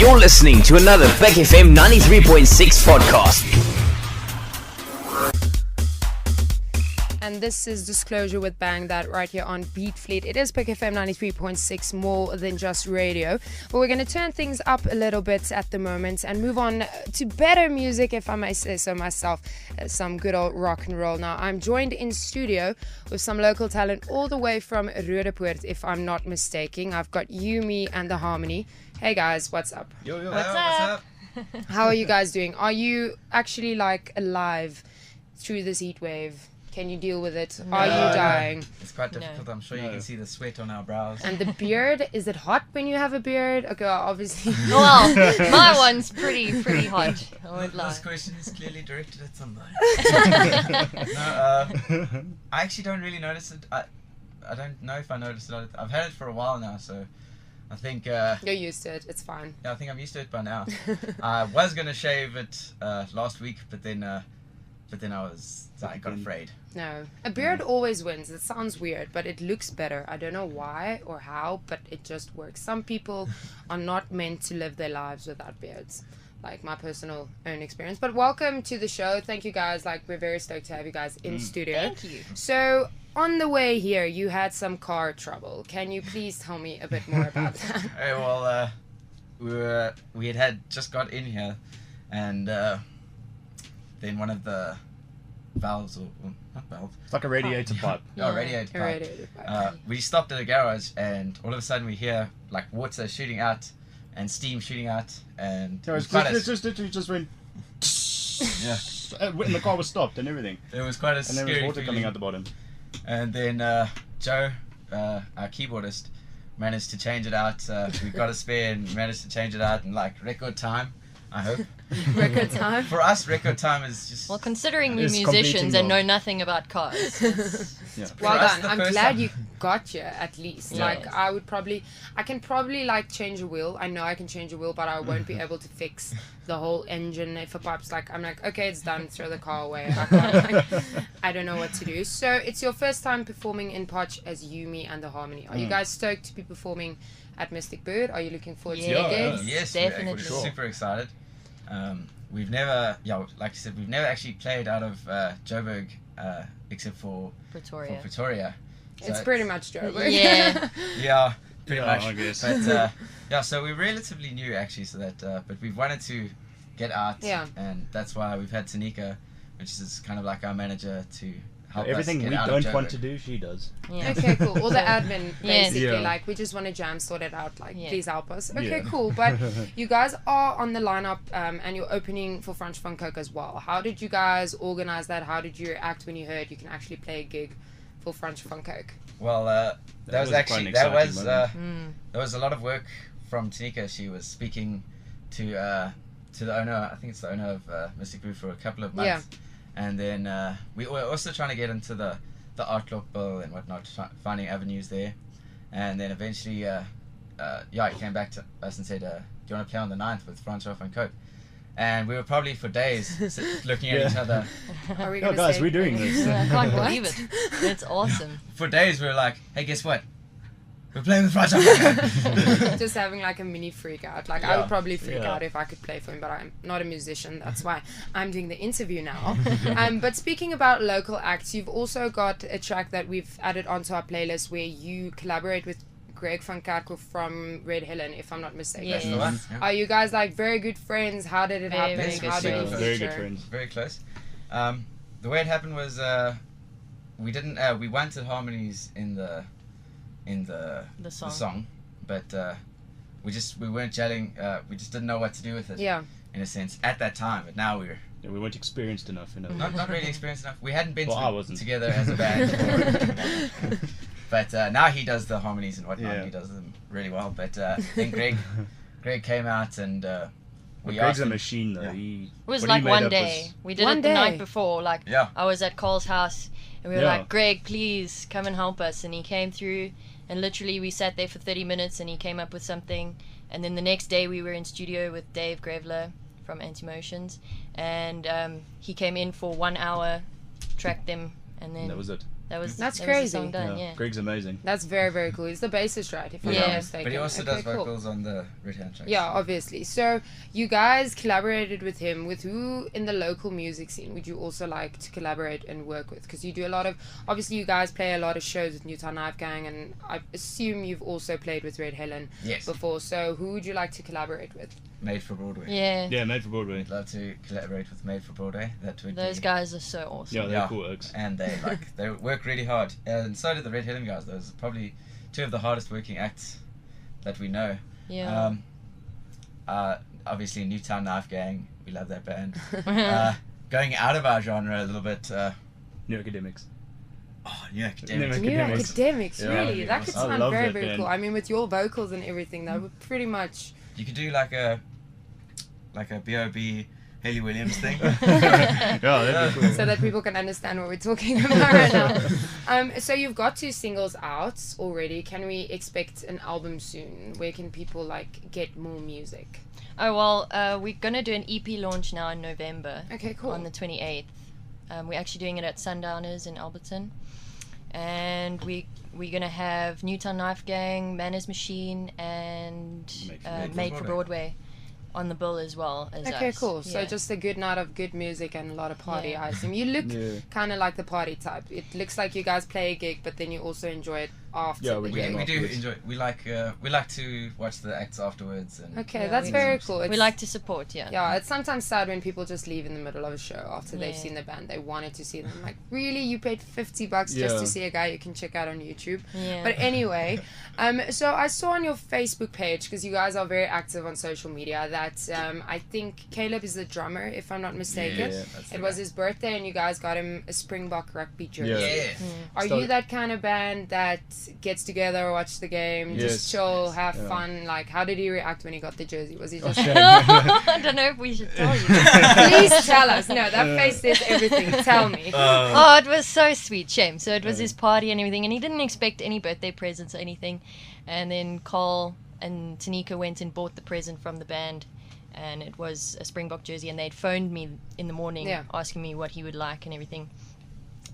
You're listening to another Puk FM 93.6 podcast. And this is Disclosure with Bang That right here on Beat Fleet. It is Puk FM 93.6, more than just radio. But we're going to turn things up a little bit at the moment and move on to better music, if I may say so myself. Some good old rock and roll. Now, I'm joined in studio with some local talent all the way from Roodepoort, if I'm not mistaken. I've got You, Me, and The Harmony. Hey guys, what's up? Yo, What's up? How are you guys doing? Are you actually like alive through this heat wave? Can you deal with it? Are you dying? It's quite difficult. I'm sure you can see the sweat on our brows. And the beard, is it hot when you have a beard? Okay, well, obviously. Well, my one's pretty hot. I won't lie. This question is clearly directed at somebody. I actually don't really notice it. I don't know if I noticed it. I've had it for a while now, so I think... You're used to it. It's fine. Yeah, I think I'm used to it by now. I was going to shave it last week, but then I got afraid. No. A beard always wins. It sounds weird, but it looks better. I don't know why or how, but it just works. Some people are not meant to live their lives without beards. Like my personal own experience. But welcome to the show. Thank you guys. Like, we're very stoked to have you guys in studio. Thank you. So, on the way here, you had some car trouble. Can you please tell me a bit more about that? Hey, well, we had just got in here, and then one of the valves, or not valve. It's like a radiator pipe. Oh, radiator pipe. Radiator pipe. We stopped at a garage, and all of a sudden we hear like water shooting out and steam shooting out, and It was just literally just went. Yeah. And the car was stopped and everything. It was quite a And there scary was water feeling. coming out the bottom. And then Joe, our keyboardist, managed to change it out. We got a spare and managed to change it out in like record time, I hope. Record time? For us, record time is just... Well, considering we're It's musicians completing and well. know nothing about cars, it's Yeah. Well For us, done. the I'm first glad time. you got here at least. Yeah. Like, I can probably like change a wheel. I know I can change a wheel, but I won't be able to fix the whole engine. If a pipe's like, I'm like, okay, it's done. Throw the car away. I don't know what to do. So it's your first time performing in Potch as You, Me, and The Harmony. Are you guys stoked to be performing at Mystic Bird? Are you looking forward to Yeah. the gigs? Yes, Definitely. we're super excited. We've never, like I said, we've never actually played out of Joburg, except for Pretoria. It's So pretty much Joburg. Yeah. Yeah, pretty Yeah, much. I guess. But yeah, so we're relatively new actually, so that but we've wanted to get out, Yeah. and that's why we've had Tanika, which is kind of like our manager, to help Everything us get we out of don't want Joburg. to do, she does. Yeah. Okay, cool. All the admin, Yes. basically, Yeah. like, we just want to jam sort it out. Like, Yeah. please help us. Okay, Yeah. cool. But you guys are on the lineup, and you're opening for Francois Van Coke as well. How did you guys organize that? How did you act when you heard you can actually play a gig for Francois Van Coke? Well, that was quite actually an that exciting was moment. there was a lot of work from Tanika. She was speaking to the owner. I think it's the owner of Mystic Brew for a couple of months, and then we were also trying to get into the art club bill and whatnot, finding avenues there, and then eventually, he came back to us and said, "Do you want to play on the 9th with Francois Van Coke?" And we were probably for days looking at each other. Are we Oh, gonna guys, say- we're doing this. I can't What? believe it. It's awesome. For days, we were like, "Hey, guess what? We're playing with Francois Van Coke." Just having like a mini freak out. Like, I Yeah. would probably freak Yeah. out if I could play for him, but I'm not a musician. That's why I'm doing the interview now. But speaking about local acts, you've also got a track that we've added onto our playlist where you collaborate with Greg Van Coke from Red Helen, if I'm not mistaken. Yes. That's the one. Yeah. Are you guys like very good friends? How did it Very, happen? very good How did you friends. Very feature? good friends. Very close. The way it happened was we didn't we wanted harmonies in the song. but we weren't gelling. We just didn't know what to do with it. Yeah. In a sense, at that time. But now we're Yeah, we weren't experienced enough, you know. not really experienced enough. We hadn't been Well, I wasn't. together as a band before. But now he does the harmonies and whatnot. Yeah. He does them really well. But then Greg came out and we Greg's asked a him. machine, though. Yeah. He It was what he like made one up day. was- We did One it the day. night before. Like, Yeah. I was at Cole's house, and we were Yeah. like, Greg, please come and help us. And he came through, and literally we sat there for 30 minutes, and he came up with something. And then the next day we were in studio with Dave Graveler from Antimotions, and he came in for 1 hour, tracked them, and then That was it. That's That's the crazy. song done, yeah. Greg's amazing. That's very, very cool. He's the bassist, right? If I'm Yeah. not mistaken. But he also Okay, does cool. vocals on the Red Hand tracks. Yeah, obviously. So you guys collaborated with him. With who in the local music scene would you also like to collaborate and work with? Because you do a lot of, obviously you guys play a lot of shows with Newtown Knife Gang, and I assume you've also played with Red Helen Yes. before. So who would you like to collaborate with? Made for Broadway. Yeah. Yeah, Made for Broadway. We'd love to collaborate with Made for Broadway. That would Those be, guys are so awesome. Yeah, they're cool oaks. and they work really hard. And so did the Red Helen guys. Those are probably two of the hardest working acts that we know. Yeah. Obviously Newtown Knife Gang. We love that band. Going out of our genre a little bit. New Academics. New Academics. New New Academics. Academics, Yeah. really? That could I sound love very, that very band. cool. I mean, with your vocals and everything, that would pretty much... You could do like a B.O.B. Haley Williams thing. Yeah, that'd be cool. so that people can understand what we're talking about right now. So you've got 2 singles out already. Can we expect an album soon? Where can people like get more music? Oh, well, we're going to do an EP launch now in November. Okay, cool. On the 28th. We're actually doing it at Sundowners in Alberton. And we're going to have Newtown Knife Gang, Manners Machine, and Made for Broadway on the bill as well as Okay, us. cool. So Yeah. just a good night of good music and a lot of party, Yeah. I assume. You look Yeah. kind of like the party type. It looks like you guys play a gig, but then you also enjoy it after Yeah, the we we, gig. we do afterwards. enjoy. We like to watch the acts afterwards. And Okay, Yeah, that's we very do. cool. We It's- like to support, yeah. Yeah, it's sometimes sad when people just leave in the middle of a show after they've Yeah. seen the band. They wanted to see them. Like, really? You paid $50 just Yeah. to see a guy you can check out on YouTube? Yeah. But anyway, so I saw on your Facebook page, because you guys are very active on social media, that I think Caleb is the drummer, if I'm not mistaken. Yeah, that's the It was guy. his birthday and you guys got him a Springbok rugby jersey. Yeah. Yeah. Are you Started- that kind of band that gets together, watch the game, just Yes. chill, have Yeah. fun? Like, how did he react when he got the jersey? Was he just I don't know if we should tell you. Please tell us. No, that face says everything. Tell me. Oh, it was so sweet, shame. So it was his party and everything, and he didn't expect any birthday presents or anything. And then Carl and Tanika went and bought the present from the band, and it was a Springbok jersey, and they'd phoned me in the morning Yeah. asking me what he would like and everything.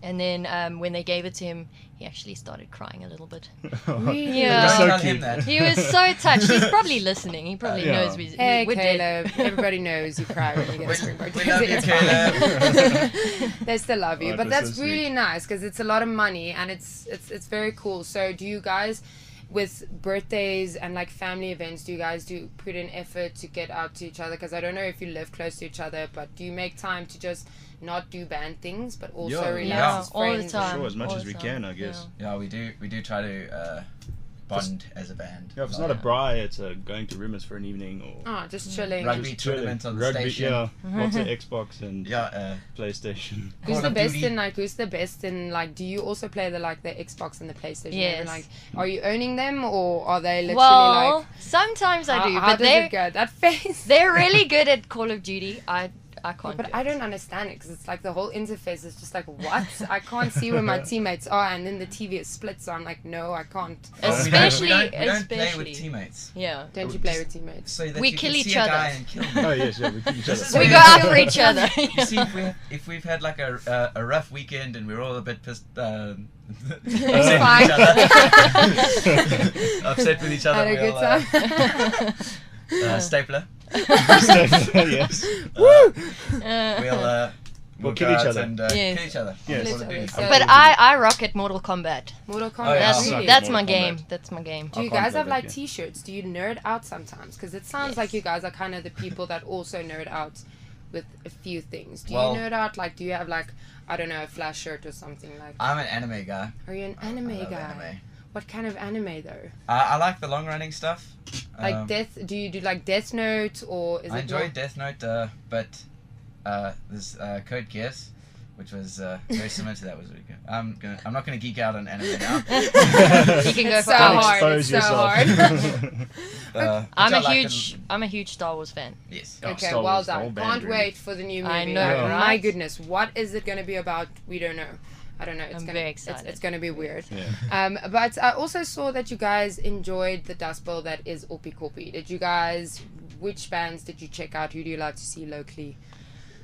And then when they gave it to him, he actually started crying a little bit. Really? Yeah. Don't So tell cute. him that. He was so touched. He's probably listening. He probably Yeah. knows. Hey, we did. Caleb. Everybody knows you cry when you get a Springbok We jersey. love you, It's Caleb. fine. They still love you, Oh, but that's that's so really sweet. nice because it's a lot of money and it's very cool. So, do you guys, with birthdays and like family events, do you guys put in effort to get out to each other? Because I don't know if you live close to each other, but do you make time to just not do band things, but also Yeah. relax Yeah, as all the friends? time. Sure, as much all as the we time. can, I guess. Yeah, we do try to bond as a band. Yeah, if it's not a braai, it's going to Rimmers for an evening or Oh, just chilling. Rugby just tournament on the rugby, station. Yeah, lots of Xbox and Yeah, PlayStation. Who's Call the of best Duty. in like? Who's the best in like? Do you also play the Xbox and the PlayStation? Yes. And, like, are you owning them or are they literally Well, like? sometimes I do, How but does it go? That face. they're really good at Call of Duty. I can't. But do I it. don't understand it because it's like the whole interface is just like what? I can't see where my teammates are, and then the TV is split, so I'm like, no, I can't. Especially- we don't play especially- with teammates. Yeah. Don't you play with teammates? So that We you kill can each see a other. guy and kill him. Oh yes, yeah, we keep each This other. is We We go go out for each other. You see, if we've had like a rough weekend and we're all a bit pissed, upset fine. with each other, upset with each other, Had a good we'll time. stapler. Yes. Woo! We'll kill go each out other. and Yes. kill each other. Yes. That's what we do. So- But I rock at Mortal Kombat. Mortal Kombat. Oh, yeah. That's really? that's my Mortal game. Kombat. That's my game. Do you I can't guys play have that like game. T-shirts? Do you nerd out sometimes? Because it sounds Yes. like you guys are kind of the people that also nerd out with a few things. Do Well- you nerd out? Like, do you have like, I don't know, a Flash shirt or something like? I'm an anime guy. Are you an I anime love guy? anime. What kind of anime though? I like the long running stuff. Like Death? Do you do like Death Note or is I it? enjoy not- Death Note, but this Code Geass, which was very similar to that, was really good. I'm not gonna geek out on anime now. You can go It's for so hours. hard. Expose It's so yourself. hard. I'm which a I like huge I'm a huge Star Wars fan. Yes. Oh, Okay, Star well Wars, the whole done. band, Can't really. wait for the new movie. I know, My right? goodness, what is it going to be about? We don't know. I don't know. It's I'm gonna, very It's excited. going to be weird. Yeah. But I also saw that you guys enjoyed the Dust Bowl that is Oppie Koppie. Did you guys? Which bands did you check out? Who do you like to see locally?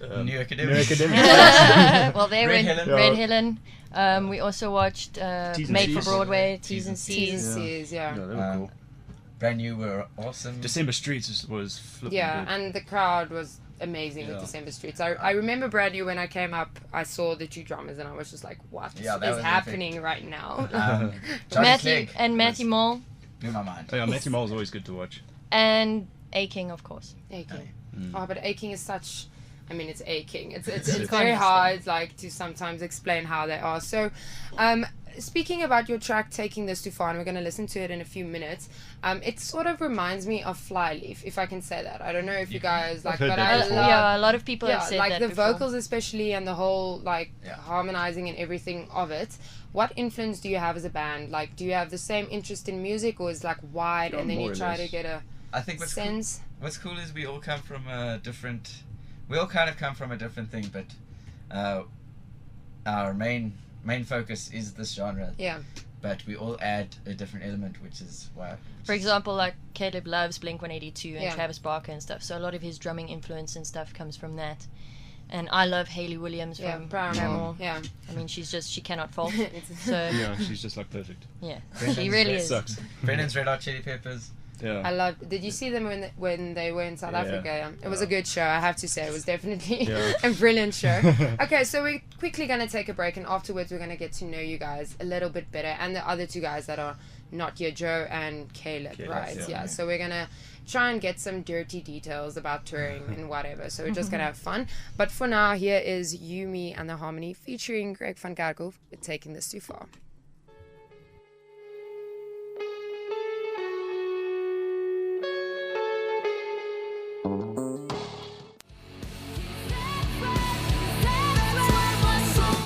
New Academic. New Academic. Well, they Red went Helen. Red Helen. We also watched T's and Made for C's. Broadway, T's T's and and T's and C's. C's, yeah. Yeah, they were cool. Brand New were awesome. December Streets was flipping Yeah, good. and the crowd was amazing with Yeah. December Streets. I remember Brand New when I came up, I saw the 2 drummers and I was just like, what Yeah, that is was happening right now? Johnny Matthew Clegg and Matthew was- Mole blew my mind. Oh, yeah, Matthew Mole's always good to watch. and A-King, of course. Aching. Mm. Oh, but aching is such. I mean, it's aching. It's It's very constant. hard, like, to sometimes explain how they are. So, speaking about your track, Taking This Too Far, and we're going to listen to it in a few minutes. It sort of reminds me of Flyleaf, if I can say that. I don't know if you guys like, heard but that I before. love. Yeah, a lot of people have Yeah, said like that the before. vocals especially, and the whole like Yeah. harmonizing and everything of it. What influence do you have as a band? Like, do you have the same interest in music, or is it like wide Yeah, and then more you or try to less. get a I think sense? what's cool is we all come from a different. We all kind of come from a different thing, but our main focus is this genre. Yeah. But we all add a different element, which is why. For example, like Caleb loves Blink-182 and Yeah. Travis Barker and stuff, so a lot of his drumming influence and stuff comes from that. And I love Hayley Williams Yeah, from Paramore. Paramore. Yeah. I mean, she cannot fault. It's- So Yeah, she's just like perfect. yeah, Brendan's she really red is. Sucks. Brendan's Red Hot Chili Peppers. Yeah. I loved. Did you see them when they were in South Yeah. Africa? Yeah. It was a good show. I have to say, it was definitely Yeah. a brilliant show. Okay, so we're quickly gonna take a break, and afterwards we're gonna get to know you guys a little bit better, and the other 2 guys that are not here, Joe and Caleb, right? yeah. Yeah. So we're gonna try and get some dirty details about touring and whatever. So we're just gonna have fun. But for now, here is You, Me, and the Harmony featuring Greg Van Coke with Taking This Too Far.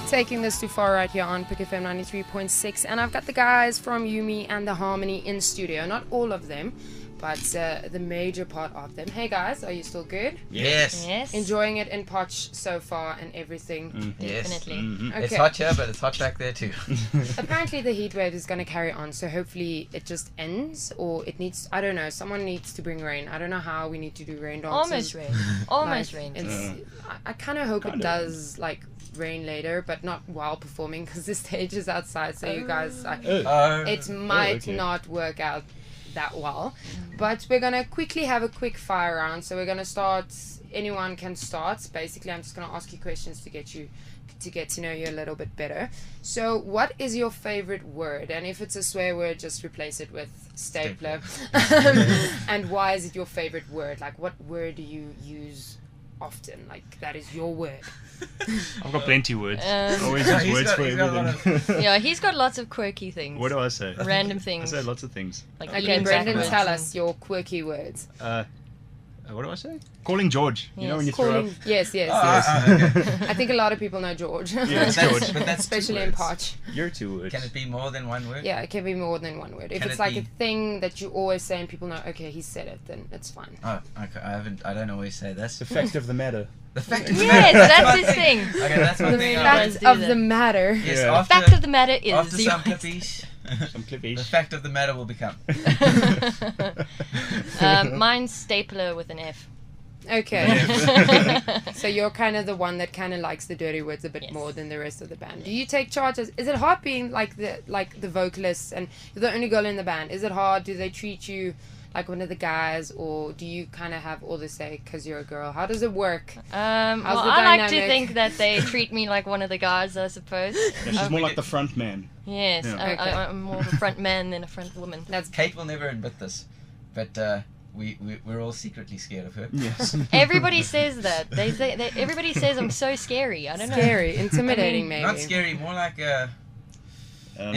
Taking This Too Far right here on Puk FM 93.6, and I've got the guys from Yumi and the Harmony in studio. Not all of them, but the major part of them. Hey guys, are you still good? Yes. Yes, Enjoying it in Potch so far and everything? Yes. definitely. Mhm. Okay. It's hot here, but it's hot back there too. Apparently the heat wave is going to carry on, so hopefully it just ends, or it needs, I don't know, someone needs to bring rain. I don't know how we need to do rain dances. Almost rain. Almost Like, rain. it's- I kind of hope it Kinda. does like rain later, but not while performing, because the stage is outside, so you guys it might okay. not work out that well. But we're gonna quickly have a quick fire round. So we're gonna start. Anyone can start. Basically, I'm just gonna ask you questions to get to know you a little bit better. So, what is your favorite word? And if it's a swear word, just replace it with stapler. And why is it your favorite word? Like, what word do you use often? Like, that is your word. I've got plenty words. Always Yeah, use he's words got- for he's got a lot everything. Yeah, he's got lots of quirky things. What do I say? Random I things. say lots of things. Like Okay, eating Brendan, backwards tell and- us your quirky words. What do I say? Calling George. You know when you throw Calling, up. yes. Okay. I think a lot of people know George. Yeah, it's That's- George. But that's two Especially in words. Potch. You're 2 words. Can it be more than one word? Yeah, it can be more than one word. If Can it's it like a be- thing that you always say and people know, okay, he said it, then it's fine. Oh, okay. I don't always say this. The fact of the matter. The fact of the Yes, matter. that's my his thing. Okay, that's my The thing. does fact do of that. the matter. Yes, Yeah. after, Fact of the matter is. after he some always- clippies, Some the clippies. fact of the matter will become. Mine's stapler with an F. Okay. So you're kind of the one that kind of likes the dirty words a bit Yes. more than the rest of the band. Do you take charges? Is it hard being like the vocalist and you're the only girl in the band? Is it hard? Do they treat you like one of the guys, or do you kind of have all the say because you're a girl? How does it work? Well, the I like to dynamic? think that they treat me like one of the guys, I suppose. Yeah, she's more like the front man. Yes, Yeah. Okay. I'm more of a front man than a front woman. That's Kate will never admit this, but we're all secretly scared of her. Yes. Everybody says that. They say everybody says I'm so scary. I don't know. scary, intimidating, I mean, maybe. Not scary, more like Um,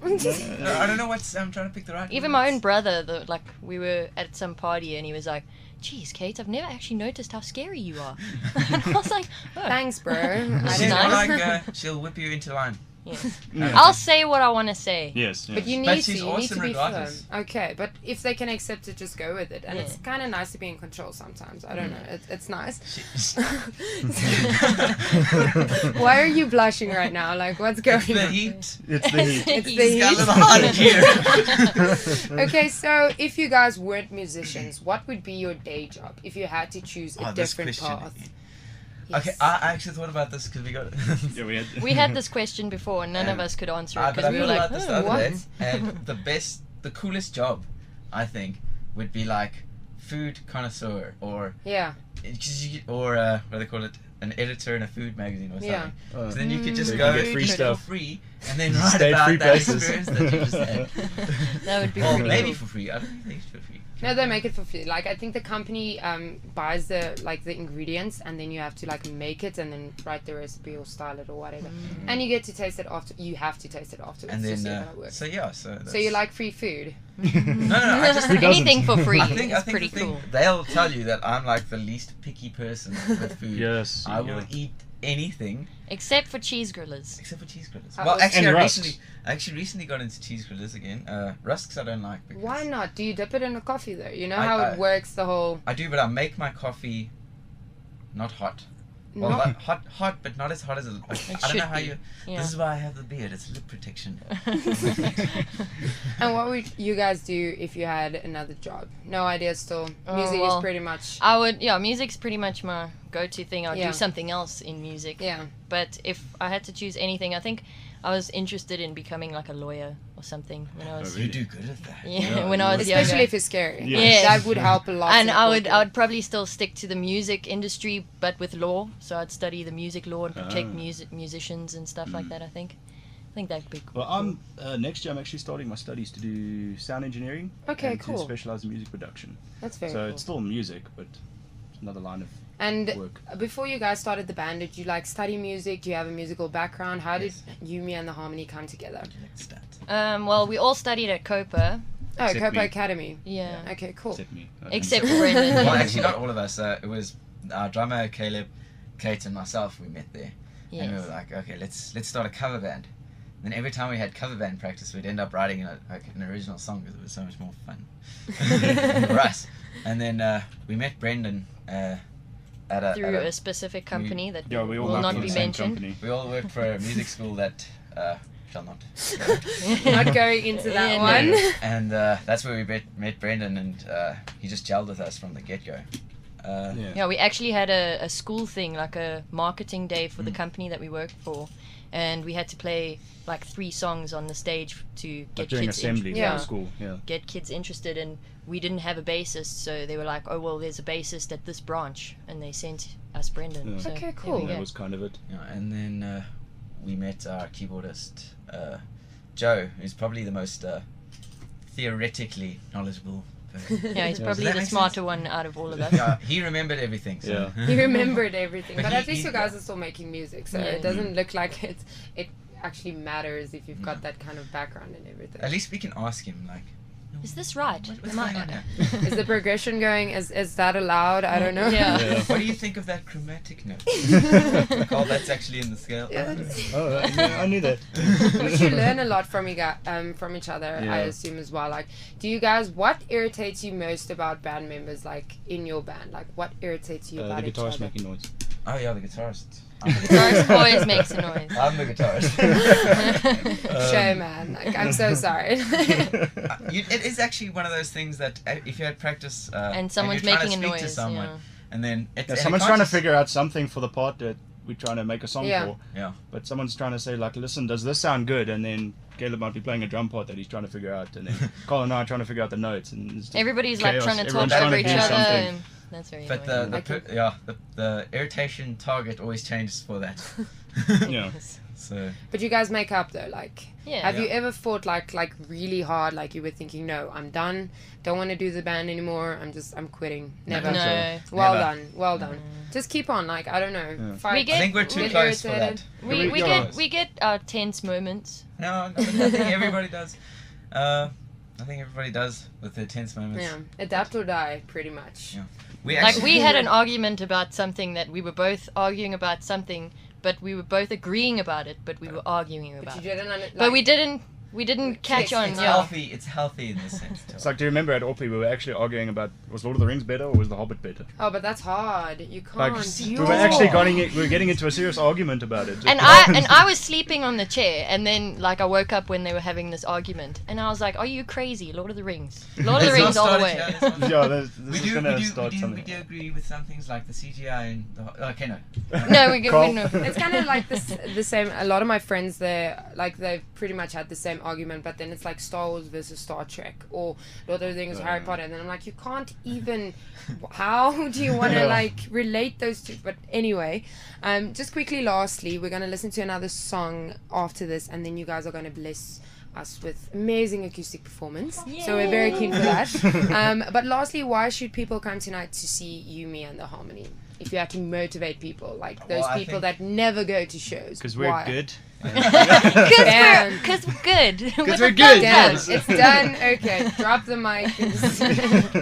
no, I don't know what's. I'm trying to pick the right. Even my own brother, we were at some party and he was like, "Geez, Kate, I've never actually noticed how scary you are." And I was like, "Oh, Thanks, bro. I She's don't more know. like she'll whip you into line. yes. Yeah. I'll say what I want to say." Yes. But you But need she's to. You need awesome to be firm. regardless. Okay, but if they can accept it, just go with it. And Yeah. it's kind of nice to be in control sometimes. I don't know. It's nice. Why are you blushing right now? Like, what's going It's the on? heat. It's the heat. It's the It's got a heat. little hot here. Okay, so if you guys weren't musicians, what would be your day job if you had to choose a Oh, this different question. path? Yes. Okay, I actually thought about this because we got. Yeah, We had this question before, and none of And us could answer it But because I we were thought like, about this the other what? day, and the coolest job, I think, would be like food connoisseur or Yeah. what do they call it? An editor in a food magazine or something. Yeah. So then you could So just you go can get free eat stuff. for free and then Just write stay at about free that places. experience that you just had. that would be Or pretty maybe cool. for free. I don't think they used for free. No, they make it for free. Like I think the company buys the ingredients, and then you have to like make it and then write the recipe or style it or whatever. And you get to taste it after. You have to taste it afterwards. And to see then how it works. so So you like free food? no, I just Who doesn't? Anything for free. I think is the pretty thing, cool. they'll tell you that I'm like the least picky person with food. Yes. I will eat anything Except for cheese grillers. except for cheese grillers. Oh, Well, actually, and I rusks. recently got into cheese grillers again. Rusks I don't like. Because Why not? Do you dip it in a coffee though? You know I- how I- it works. The whole. I do, but I make my coffee not hot. Well, Not- like, hot, but not as hot as it. Like, It I don't know should how be. you. Yeah. This is why I have the beard. It's lip protection. And what would you guys do if you had another job? No idea still. Oh, Music well, is pretty much. Music's pretty much my go-to thing. I would Yeah. do something else in music. Yeah. But if I had to choose anything, I think I was interested in becoming like a lawyer or something when I was. Oh, You really? do good at that. Yeah, when I was Especially younger. if it's scary. Yes. That would help a lot. And in I would corporate. probably still stick to the music industry, but with law. So I'd study the music law and protect musicians and stuff like that. I think that'd be cool. Well, I'm next year. I'm actually starting my studies to do sound engineering. Okay, and cool. To specialize in music production. That's very So cool. it's still music, but it's another line of And work. before you guys started the band, did you like study music? Do you have a musical background? How did Yumi and the Harmony come together? Well, we all studied at Copa. Oh, Except Copa me. Academy. Yeah. Okay, cool. Except me. Except Brendan. Well, actually, not all of us. It was our drummer Caleb, Kate, and myself. We met there, and we Yes. were like, okay, let's start a cover band. And then every time we had cover band practice, we'd end up writing an original song because it was so much more fun for us. And then we met Brendan at Through a a specific company that Yeah, we all will work not for be the same mentioned. company. we all worked for a music school that shall not. Not going into that Yeah, one. no. And that's where we met Brendan, and he just gelled with us from the get-go. Yeah, we actually had a school thing, like a marketing day for the company that we worked for, and we had to play like 3 songs on the stage to Like get during kids assembly Yeah. for school. Yeah. get kids interested. And we didn't have a bassist, so they were like, "Oh well, there's a bassist at this branch," and they sent us Brendan. Yeah. So, Okay, there cool. we And that go. was kind of it. Yeah, and then we met our keyboardist, Joe, who's probably the most theoretically knowledgeable person. Yeah, he's Yeah. probably Does that the make smarter one out of all of us. Yeah, he remembered everything. So. Yeah. He remembered everything, But but he- at least he- you guys are still making music, so Yeah. it doesn't look like it actually matters if you've got that kind of background and everything. At least we can ask him, like, Is this right? what's Am I- going on here? Is the progression going? Is that allowed? I don't know. Yeah. Yeah. What do you think of that chromatic note? Carl, that's actually in the scale. Yeah, that's- Oh, I knew that. But you learn a lot from from each other, I Yeah. assume as well. Like, do you guys? What irritates you most about band members? Like in your band, like what irritates you The about each guitarist other? making noise. Oh yeah, the guitarist. Guitarist always makes a noise. I'm the guitarist. Show man, like, I'm so sorry. It is actually one of those things that if you had practice And someone's you're trying making to a speak to noise, someone, yeah. and then Yeah, someone's trying to figure out something for the part that we're trying to make a song Yeah. for. Yeah. But someone's trying to say, like, listen, does this sound good? And then Caleb might be playing a drum part that he's trying to figure out. And then Colin and I are trying to figure out the notes. And it's just Everybody's like chaos. trying to Everyone's talk trying over to each do other. something. And that's very But annoying. the irritation target always changes for that. Yeah. So But you guys make up though. Like, Yeah. have you ever fought like really hard? Like you were thinking, no, I'm done. Don't want to do the band anymore. I'm quitting. Never. No. Well Never. done. Well done. Just keep on. Like I don't know. Yeah. Fight. We get- I think we're too get close for irritated. that. We Yeah. get tense moments. No, I think everybody does. I think everybody does with their tense moments. Yeah. Adapt or die, pretty much. Yeah. We Like actually, we had an argument about something that we were both arguing about something, but we were both agreeing about it, but we were arguing But about you it. didn't. But we didn't We didn't catch on. It's Yeah. healthy. It's healthy in this sense. It's like, do you remember at Orpy we were actually arguing about was Lord of the Rings better or was The Hobbit better? Oh, but that's hard. You Like can't. we were actually getting into a serious argument about it. And I was sleeping on the chair, and then like I woke up when they were having this argument, and I was like, "Are you crazy? Lord of the Rings, Lord of the Rings all the way." Yeah, this is gonna start we something. do agree with some things like the CGI and the. Okay, no. No, we Carl? know. It's kind of like the same. A lot of my friends, they've pretty much had the same argument, but then it's like Star Wars versus Star Trek, or Lord of the Rings, Harry Potter, and then I'm like, you can't even. How do you want to like relate those two? But anyway, just quickly, lastly, we're gonna listen to another song after this, and then you guys are gonna bless us with amazing acoustic performance. So we're very keen for that. But lastly, why should people come tonight to see You, Me, and the Harmony? If you had to motivate people, like those people that never go to shows. Because we're good. Because we're good. Because we're good. Damn, Yes. it's done. Okay, drop the mic.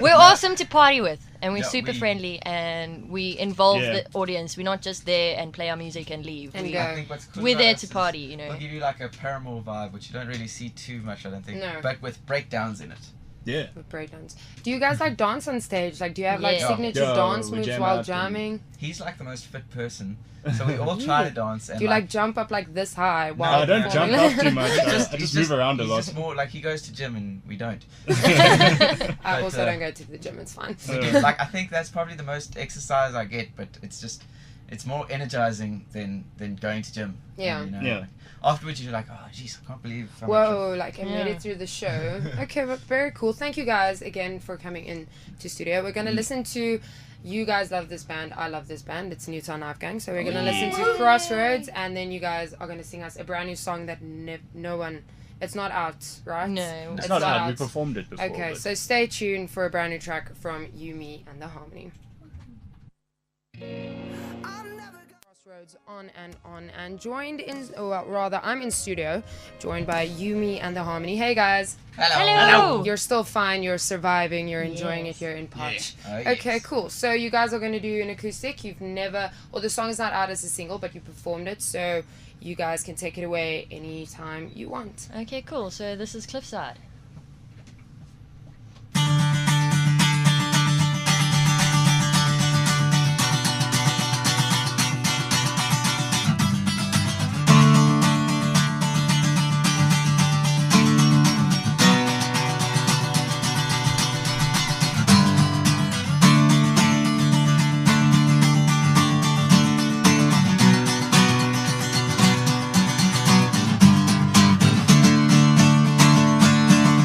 We're awesome to party with, and we're Yeah, super we- friendly, and we involve Yeah. the audience. We're not just there and play our music and leave. And We- go. I think what's cool We're about there us to is party, you know. We'll give you like a Paramore vibe, which you don't really see too much, I don't think. No. But with breakdowns in it. Yeah. With breakdowns. Do you guys like dance on stage? Like, do you have like Yeah. signature Yeah, dance we moves jam while out and- jamming? He's like the most fit person, so we all try to dance. And Do you like jump up like this high No, while I don't jump performing? up too much. I he's just move around a he's lot. just more like he goes to gym and we don't. I But, also don't go to the gym. It's fine. We get, like I think that's probably the most exercise I get, but it's more energizing than going to gym. Yeah. You know, Yeah. like, afterwards you're like, oh jeez, I can't believe how much Whoa, like I made Yeah. it through the show. Okay, but very cool. Thank you guys again for coming in to studio. We're gonna listen to. You guys love this band. I love this band. It's Newtown Knife Gang. So we're gonna listen to Crossroads, and then you guys are gonna sing us a brand new song that no one. It's not out, right? No. It's not out. We performed it before. Okay, but- so stay tuned for a brand new track from You, Me, and the Harmony. Crossroads on, and joined in, or well, rather, I'm in studio, joined by You, Me, and the Harmony. Hey guys, Hello. you're still fine. You're surviving. You're enjoying it here in Potch. Oh, yes. Okay, cool. So you guys are going to do an acoustic. You've never, or the song is not out as a single, but you performed it. So you guys can take it away anytime you want. Okay, cool. So this is Cliffside. I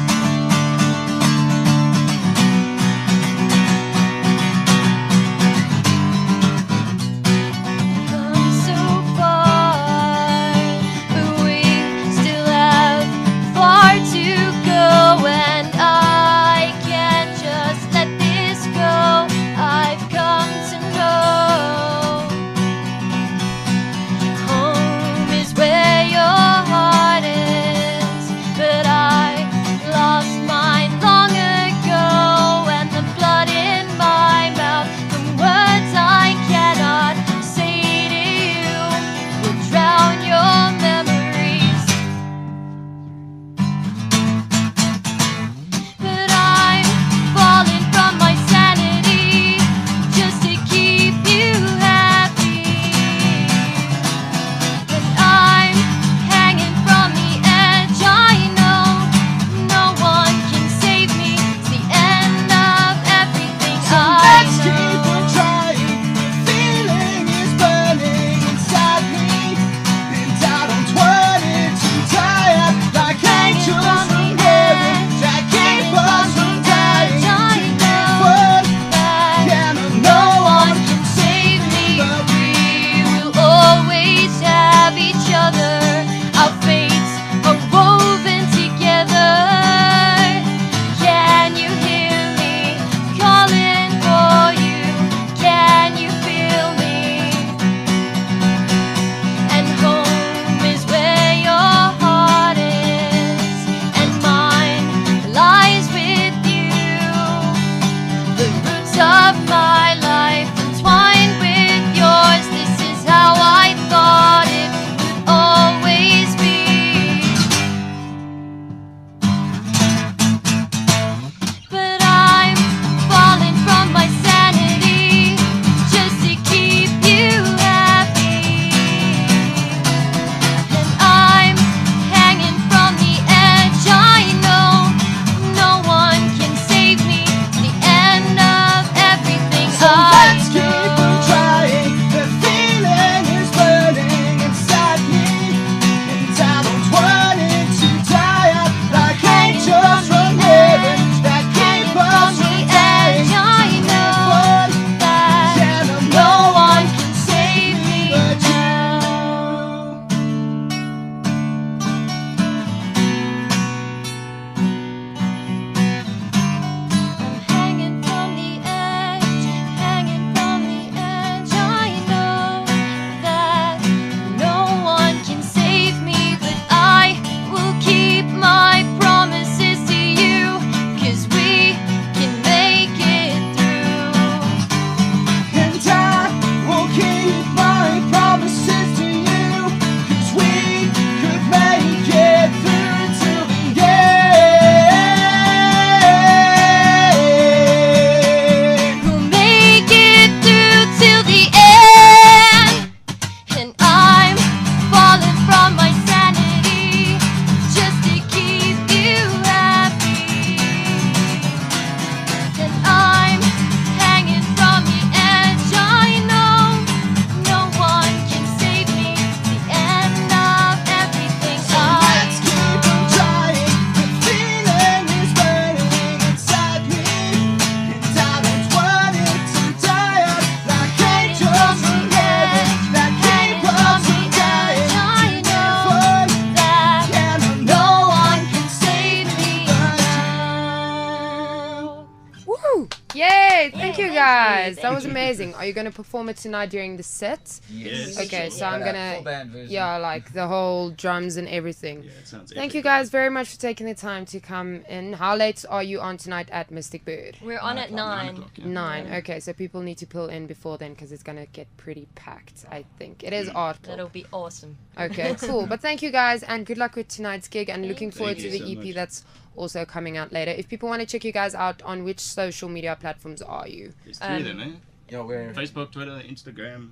Thank you guys. That was amazing. Are you going to perform it tonight during the set? Yes. Okay, so I'm Full band gonna, version. like the whole drums and everything. Yeah, it sounds Thank epic. you guys very much for taking the time to come in. How late are you on tonight at Mystic Bird? We're on at 9. 9 o'clock, yeah. 9. Okay, so people need to pull in before then because it's gonna get pretty packed. I think it is art. That'll be awesome. Okay, cool. But thank you guys and good luck with tonight's gig and looking forward to you the so EP much. that's also coming out later. If people want to check you guys out, on which social media platforms are you? There's 3 of them, eh? Yeah, we're Facebook, Twitter, Instagram.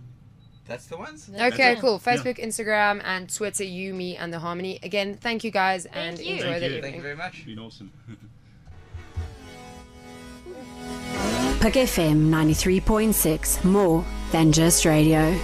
that's the ones. Okay, it. cool. Facebook, Instagram, and Twitter, you, me, and the Harmony. Again, thank you guys and Thank you. enjoy Thank the you. evening. Thank you very much. Been awesome. Puk FM 93.6, more than just radio.